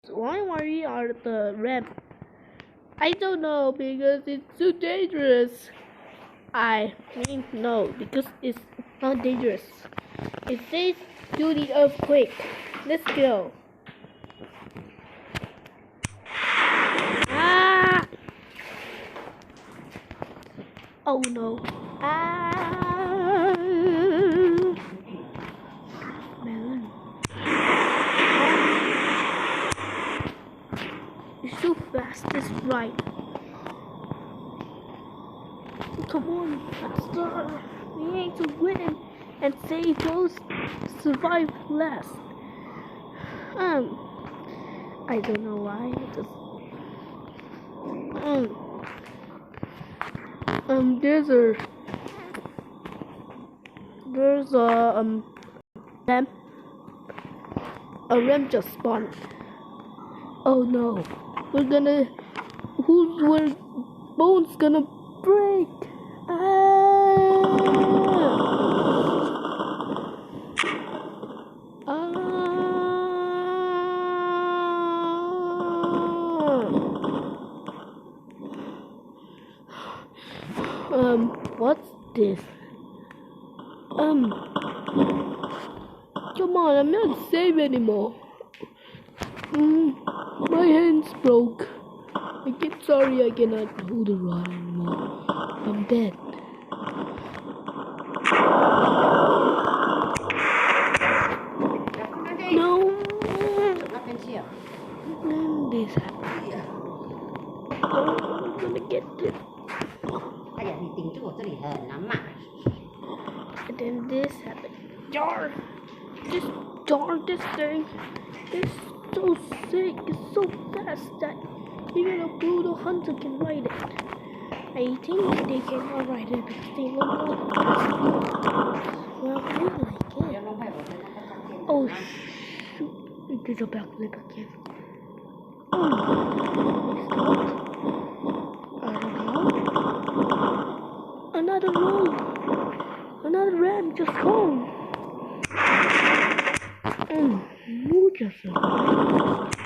Why we are the ramp? I don't know because it's too dangerous. I mean no, because it's not dangerous. It says do the earthquake. Let's go. Ah! Oh no. Ah! Melon. It's so fast, it's right. Come on, let's start. We need to win and save those survive last. I don't know why. There's ramp. A ramp just spawned. Oh no, whose bones gonna break? What's this? Come on, I'm not safe anymore. My hands broke. Sorry, I cannot hold the rod anymore. I'm dead. No. Then this happened. I'm gonna get it. And then this happened. This thing is so sick. It's so fast that even a brutal hunter can ride it. I think they cannot ride it because they look like fast. Well, I like it. Oh shoot! It did a backflip again. I don't know. Another roll. Another ram just home. You just survived.